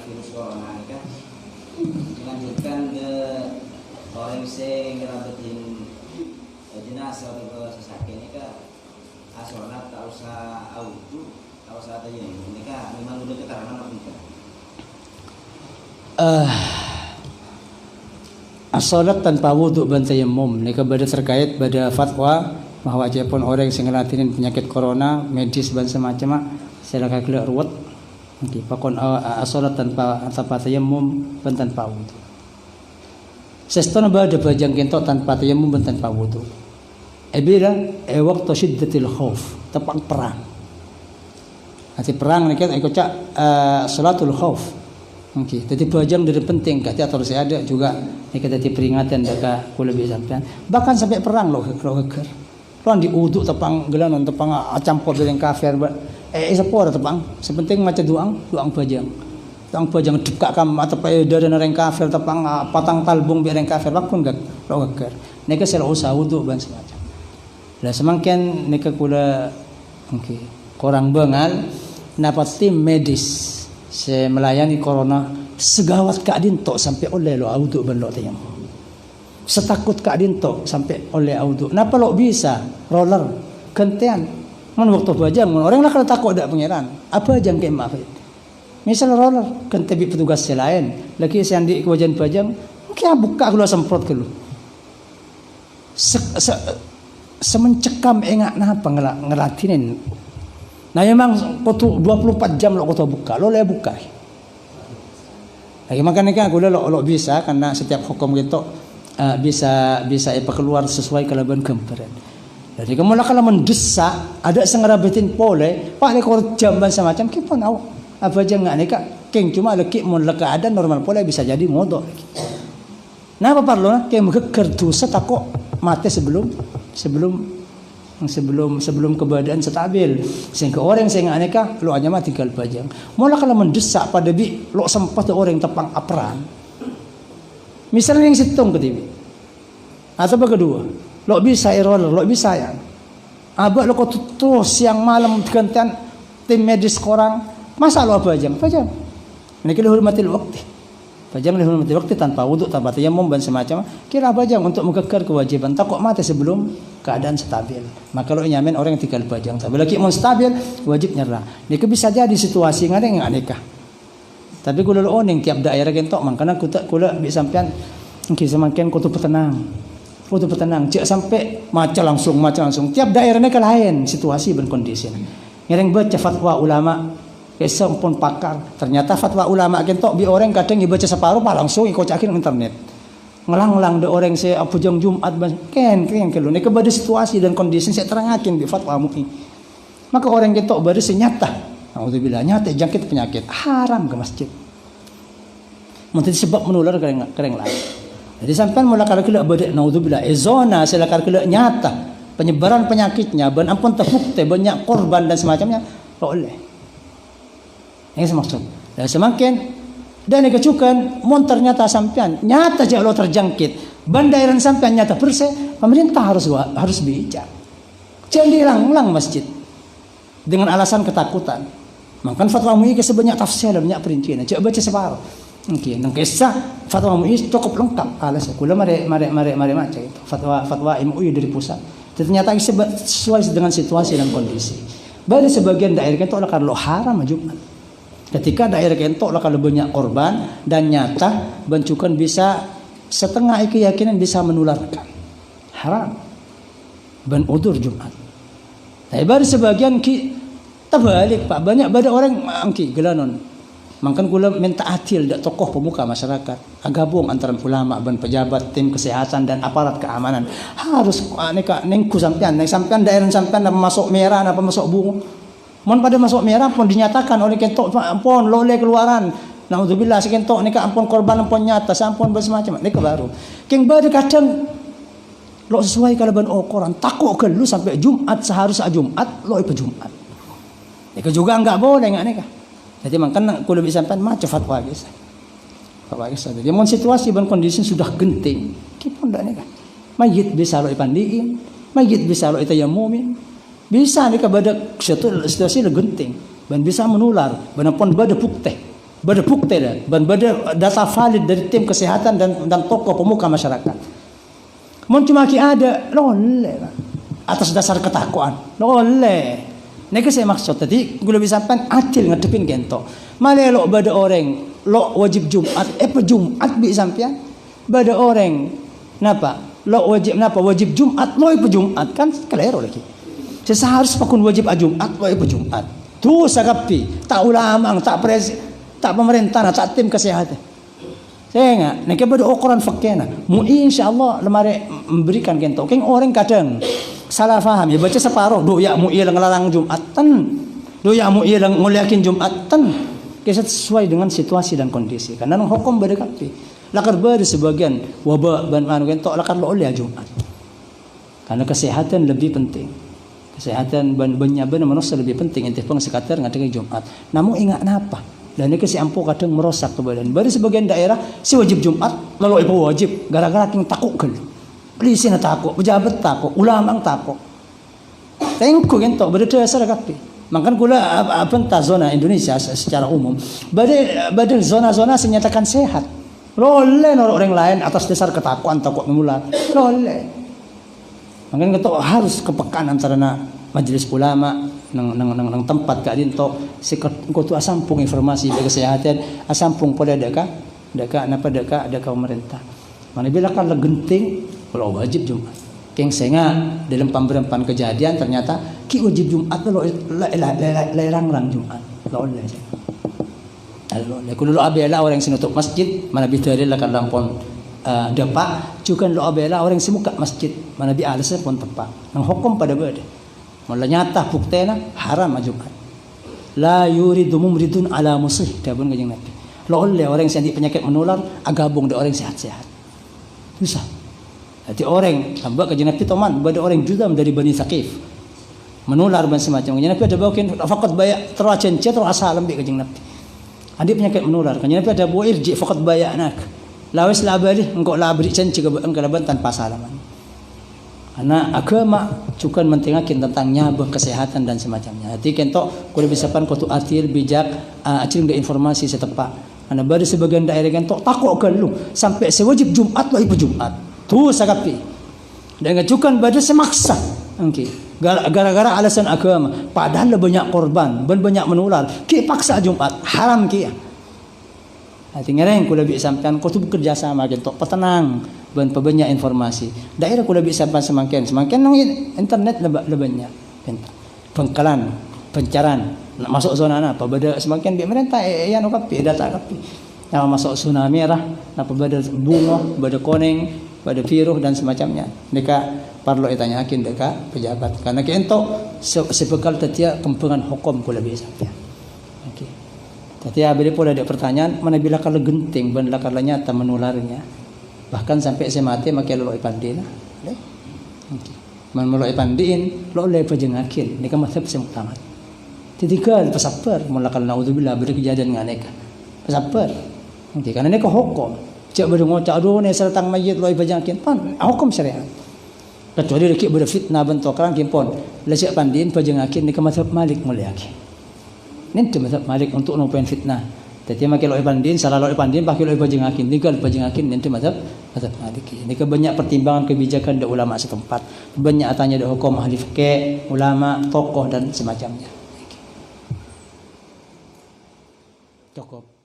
virus corona ini kan dilanjutkan ke orang yang ngerabetin jenazah atau ke sesakit ini kan asolat tak usah audu tak usah ada yang ini kan memang udah keterangan apa enggak? As-salat tanpa wudhu dan tayammum ini kepada terkait pada fatwa bahwa wajibun orang yang ngelatinin penyakit corona medis dan semacam silakan kelak ruwet. Okey, pakon as-salat tanpa tayammum dan tanpa wudhu. Sestona ba ada bajang kentok tanpa tayammum dan tanpa wudhu. Bila waktu syiddatil khauf, tepat perang. Nanti perang ni kan ikut cak salatul khauf. Okey, jadi bajang dari penting kata atau saya ada juga ni kata peringatan dekat kula lebih sampean. Bahkan sampai perang lo keker. Perang di uduk tepang gelanon tepang campur dengan kafir. Siapa ada tepang? Sepenting macam duang bajang. Duang bajang dekat kam atau dari orang kafir tepang patang talbung biar orang kafir bakun gak lo keker. Ni ke sel usah uduk dan semacam. Lah semakin ni ke kula okey, korang bengal dapat tim medis saya melayani corona segawat Kak Dinto sampai oleh lo audu ben lo tayang. Setakut Kak Dinto sampai oleh audu. Napa lo bisa roller kentian. Mun waktu bajang orang lah kalau takut dak pangeran. Apa jang ke maaf. Misal roller kan tebi petugas lain. Lagi saya di kewajan bajang, mungkin buka keluar semprot ke lu. Semencekam enggak napa ngelatinin. Nah memang kutu 24 jam lo kutu buka, lo le buka. Lagi makanya kan aku lo bisa karena setiap hukum gitu bisa keluar sesuai kelaban kemperan. Jadi kamu lah kalau mendesak ada sengerabetin pole, pak le kor jamban semacam kipun au apa aja enggak nih kak, king cuma leki mun leka ada normal pole bisa jadi modok. Nah apa perlu nak kayak mengeker dosa takut mati sebelum keadaan stabil sehingga orang sehingga aneka lo hanya mati tinggal bajang mula kalau mendesak pada bi lo sempat orang tepang apran misalnya yang situng ke TV atau kedua lo bisa roller lo bisa ya abah lo kau terus siang malam gantian tim medis korang masa lo bajang ini kita hormati waktu bajang dihormati waktu tanpa wudhu tanpa tayammum dan semacam kira bajang untuk mengekar kewajiban takut mati sebelum keadaan stabil. Maka kalau nyamin orang yang tinggal bajang tapi lagi mau stabil wajib nyerah. Ini bisa jadi situasi ngada yang aneka. Tapi kula lo oning tiap daerah kentok makanya kula bisa sampean semakin kutu petenang. Cek sampai maca langsung tiap daerahnya ke lain situasi dan kondisi. Ngereng baca fatwa ulama Kesem pun pakar. Ternyata fatwa ulama kentok bi orang kadang baca separuh pak langsung ikut cakir internet. Ngelang-lang de orang saya apujang Jumat ken kelu. Ini kepada situasi dan kondisi saya terangakin di fatwa MUI. Maka orang kentok baru senyata. Alhamdulillah nyata jangkit penyakit haram ke masjid. Mungkin sebab menular kereng lain. Jadi sampai mula kalau kelak badai naudzubillah zona selakar kelak nyata penyebaran penyakitnya ban ampun terbukti banyak korban dan semacamnya boleh. Ini maksud. Dan semakin dan kecukan mon ternyata sampean nyata je lo terjangkit bandairan sampean nyata perse pemerintah harus bijak. Jangan dilang-lang masjid dengan alasan ketakutan. Makan fatwa MUI sebanyak tafsir dan banyak perincian. Coba baca separuh. Mungkin nang kisah fatwa MUI cukup lengkap alas. Kula mari macam itu. Fatwa MUI dari pusat. Ternyata sesuai dengan situasi dan kondisi. Baru sebagian daerah itu lah kalau haram Jumat. Ketika daerah kentok lah kalau banyak korban dan nyata bencukan bisa setengah keyakinan bisa menularkan haram ban udur Jumat. Tapi baru sebagian terbalik pak banyak orang angki gelanon. Makan kula minta adil dak tokoh pemuka masyarakat gabung antara ulama dan pejabat tim kesehatan dan aparat keamanan harus nengku sampean daerah sampean masuk merah apa masuk bunga. Mon pada masuk merah pun dinyatakan oleh kentok ampun lo le keluaran. Naudzubillah sekentok nika ampun korban ampun nyata sampun bersemacam nika baru. King baru kadang lo sesuai kalau ban Quran takut ke lu sampai Jumat seharusnya Jumat lo ipa Jumat. Nika juga enggak boleh enggak nika. Jadi makanya kulo bisa sampean maca fatwa guys. Fatwa guys. Jadi mon situasi dan kondisi sudah genting. Kipun dak nika. Mayit bisa lo ipandiin, mayit bisa lo itayammumin. Bisa nih kepada situasi genting dan bisa menular. Benapun bada bukti Bada bukti dah, bada data valid dari tim kesehatan dan tokoh pemuka masyarakat. Mun cuma ki ada, loleh atas dasar ketakuan, loleh. Neka saya maksud tadi, gula bisa pan acil ngadepin gento. Malelo bada orang lo wajib Jumat, Jumat bi sampean. Bada orang napa? Lo wajib napa? Wajib Jumat, lo Jumat kan kelero lagi. Seharus pakun wajib Jumat, lo Jumat. Tu sagapi, tak ulama, tak pemerintah, tak tim kesehatan. Saya enggak, neka bada ukuran fakena. Mu insyaallah lemari memberikan gento. Keng orang kadang salah faham ya baca separuh do ya mu ilang larang Jumatan do ya mu ilang nguliakin Jumatan kisah sesuai dengan situasi dan kondisi karena nang hukum berdekapi lakar beri sebagian wabak ban anu kentok lakar lo oleh Jumat karena kesehatan lebih penting kesehatan ban-bannya benar manusia lebih penting ente pun sekatar ngadeng Jumat namun ingat napa dan ini si ampuh kadang merosak ke badan bari sebagian daerah si wajib Jumat lalu ibu wajib gara-gara king takut gel polisi na takut, pejabat takut, ulama takut. Tengku gento berdasar kapi. Makan kula apa zona Indonesia secara umum. Badal zona-zona senyatakan sehat. Loleh orang lain atas dasar ketakuan takut menular. Loleh. Makan gento harus kepekaan antara majelis ulama nang tempat kak dinto si kutu asampung informasi bagi kesehatan asampung pada deka pemerintah. Mana bila kan genting kalau wajib Jumat. Keng senga dalam pemberempan kejadian ternyata ki wajib Jumat lo lerang Jumat. Lo oleh. Lo kulo abela orang sinutup masjid mana bitari lakan lampon depak juga lo abela orang simuka masjid mana bi alasnya pun tepak. Nang hukum pada beda. Mula nyata buktena haram Jumat. La yuridu mumridun ala musih dabun kanjeng Nabi. Lo oleh orang yang penyakit menular agabung de orang sehat-sehat. Bisa. Jadi orang tambah kajian Nabi teman, ada orang judam dari Bani Thaqif menular dan semacam. Kajian Nabi ada bawakin fakat bayak teracen cet terasa lembik kajian Nabi. Adik penyakit menular. Kajian Nabi ada bawa irji fakat bayak nak. Lawes labali engkau labri cen cega engkau laban tanpa salaman. Karena agama juga mentinggalkan tentang nyabah kesehatan dan semacamnya. Jadi kentok kalau bisa pan kau tu atil bijak acil nggak informasi setepat. Karena baru sebagian daerah kentok takut lu sampai sewajib Jumat lo ibu Jumat. Tu sagapi. Dan ngajukan pada semaksa. Okay. Gara-gara alasan agama. Padahal banyak korban. Banyak menular. Ki paksa Jumat. Haram ki. Hati ngereng kula bi sampean kau tu bekerja sama kentok petenang. Dan banyak informasi. Daerah kula bi sampean semakin nang internet lebihnya. Pengkalan, pencaran. Nak masuk zona apa? Pada semakin bi merentah ya no kapi data kapi. Yang masuk zona merah, napa pada bunga, pada koneng, pada viruh dan semacamnya. Mereka perlu ditanyakan dekat pejabat. Karena kita sebekal tetia kempengan hukum kula bisa. Okey. Tetia bila pula ada pertanyaan, mana bila kalau genting, bila kalau nyata menularnya. Bahkan sampai saya mati makai lo ipandina. Okey. Man lo ipandin, lo le pajengakin. Nika mazhab saya mutamat. Titikal pasapar, mula kalau naudzubillah berkejadian nganeka. Pasapar. Okey, karena nika hukum. Cak berdengok cak aduh ni sertang mayit loi pajakin pan hukum syariat. Kecuali leki berfitnah bentuk kerang kimpon. Lesiak pandin pajangakin ni ke mazhab Malik muliaki. Nanti mazhab Malik untuk nupain fitnah. Tapi makai loi pandin salah loi pandin pakai loi pajangakin. Tinggal pajangakin nanti mazhab Malik. Ini ke banyak pertimbangan kebijakan dari ulama setempat. Banyak tanya dari hukum ahli fikih, ulama, tokoh dan semacamnya. Cukup.